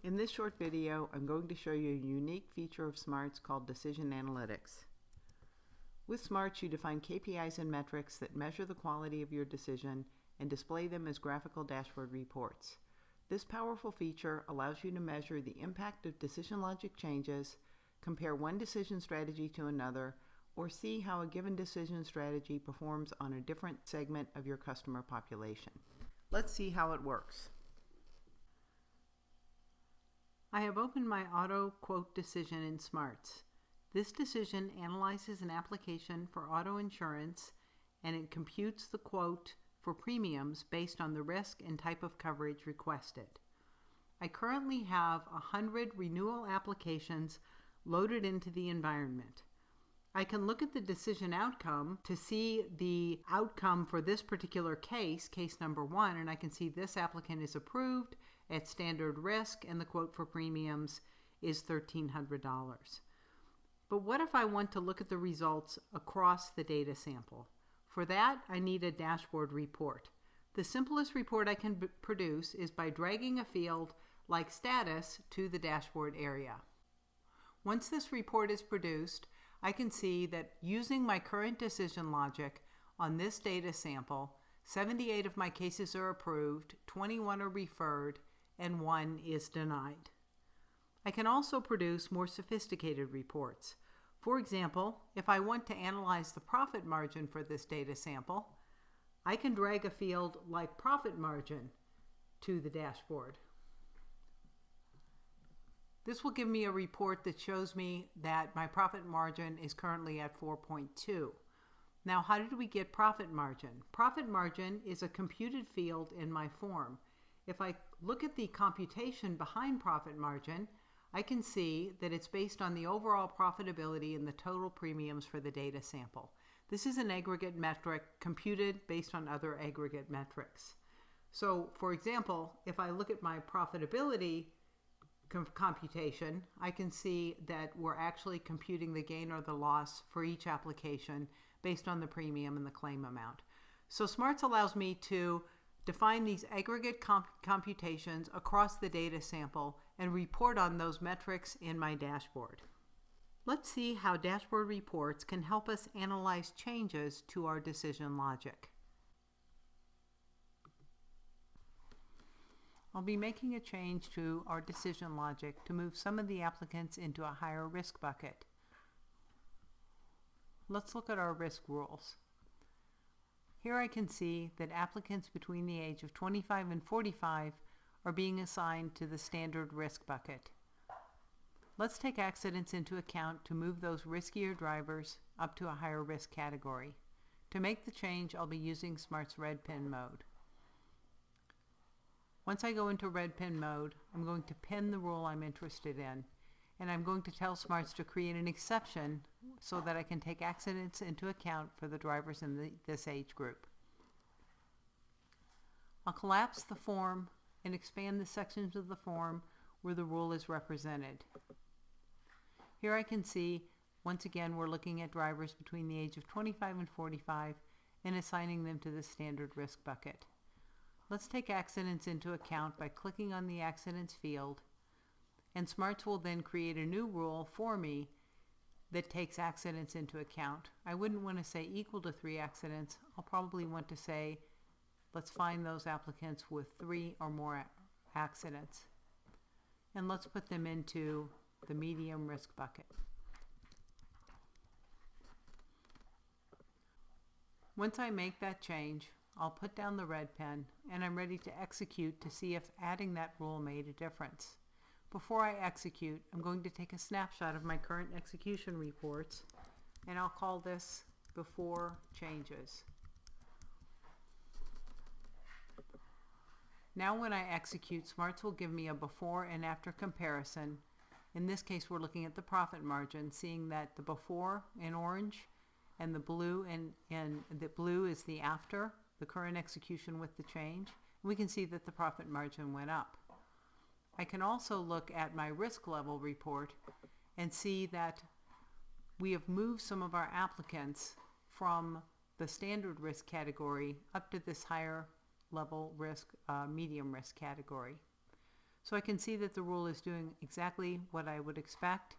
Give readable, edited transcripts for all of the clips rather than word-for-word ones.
In this short video, I'm going to show you a unique feature of SMARTS called Decision Analytics. With SMARTS, you define KPIs and metrics that measure the quality of your decision and display them as graphical dashboard reports. This powerful feature allows you to measure the impact of decision logic changes, compare one decision strategy to another, or see how a given decision strategy performs on a different segment of your customer population. Let's see how it works. I have opened my auto quote decision in SMARTS. This decision analyzes an application for auto insurance and it computes the quote for premiums based on the risk and type of coverage requested. I currently have 100 renewal applications loaded into the environment. I can look at the decision outcome to see the outcome for this particular case number 1, and I can see this applicant is approved at standard risk and the quote for premiums is $1,300. But what if I want to look at the results across the data sample? For that, I need a dashboard report. The simplest report I can produce is by dragging a field like status to the dashboard area. Once this report is produced, I can see that using my current decision logic on this data sample, 78 of my cases are approved, 21 are referred, and 1 is denied. I can also produce more sophisticated reports. For example, if I want to analyze the profit margin for this data sample, I can drag a field like profit margin to the dashboard. This will give me a report that shows me that my profit margin is currently at 4.2. Now, how did we get profit margin? Profit margin is a computed field in my form. If I look at the computation behind profit margin, I can see that it's based on the overall profitability and the total premiums for the data sample. This is an aggregate metric computed based on other aggregate metrics. So, for example, if I look at my profitability computation, I can see that we're actually computing the gain or the loss for each application based on the premium and the claim amount. So SMARTS allows me to define these aggregate computations across the data sample and report on those metrics in my dashboard. Let's see how dashboard reports can help us analyze changes to our decision logic. I'll be making a change to our decision logic to move some of the applicants into a higher risk bucket. Let's look at our risk rules. Here I can see that applicants between the age of 25 and 45 are being assigned to the standard risk bucket. Let's take accidents into account to move those riskier drivers up to a higher risk category. To make the change, I'll be using SMARTS red pin mode. Once I go into red pin mode, I'm going to pin the rule I'm interested in, and I'm going to tell SMARTS to create an exception so that I can take accidents into account for the drivers in this age group. I'll collapse the form and expand the sections of the form where the rule is represented. Here I can see, once again, we're looking at drivers between the age of 25 and 45 and assigning them to the standard risk bucket. Let's take accidents into account by clicking on the accidents field, and SMARTS will then create a new rule for me that takes accidents into account. I wouldn't want to say equal to 3 accidents. I'll probably want to say, let's find those applicants with 3 or more accidents. And let's put them into the medium risk bucket. Once I make that change, I'll put down the red pen and I'm ready to execute to see if adding that rule made a difference. Before I execute, I'm going to take a snapshot of my current execution reports, and I'll call this before changes. Now when I execute, SMARTS will give me a before and after comparison. In this case, we're looking at the profit margin, seeing that the before in orange and the blue is the after, the current execution with the change. We can see that the profit margin went up. I can also look at my risk level report and see that we have moved some of our applicants from the standard risk category up to this higher level risk, medium risk category. So I can see that the rule is doing exactly what I would expect,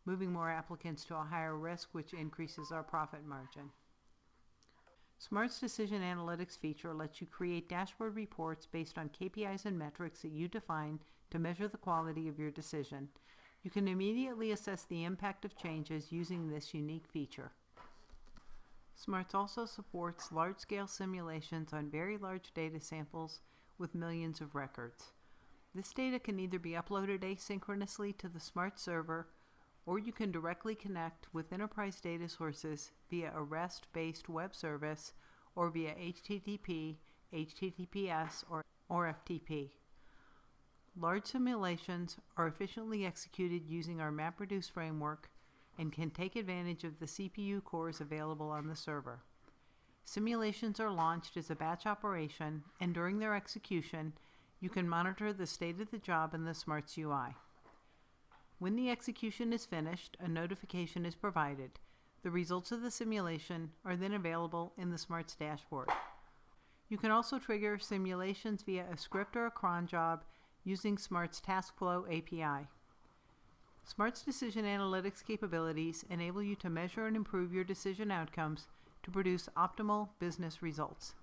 moving more applicants to a higher risk, which increases our profit margin. Smart's Decision Analytics feature lets you create dashboard reports based on KPIs and metrics that you define to measure the quality of your decision. You can immediately assess the impact of changes using this unique feature. Smarts also supports large-scale simulations on very large data samples with millions of records. This data can either be uploaded asynchronously to the Smart server, or you can directly connect with enterprise data sources via a REST-based web service or via HTTP, HTTPS, or FTP. Large simulations are efficiently executed using our MapReduce framework and can take advantage of the CPU cores available on the server. Simulations are launched as a batch operation, and during their execution, you can monitor the state of the job in the Smarts UI. When the execution is finished, a notification is provided. The results of the simulation are then available in the Smarts dashboard. You can also trigger simulations via a script or a cron job using Smarts TaskFlow API. Smarts Decision Analytics capabilities enable you to measure and improve your decision outcomes to produce optimal business results.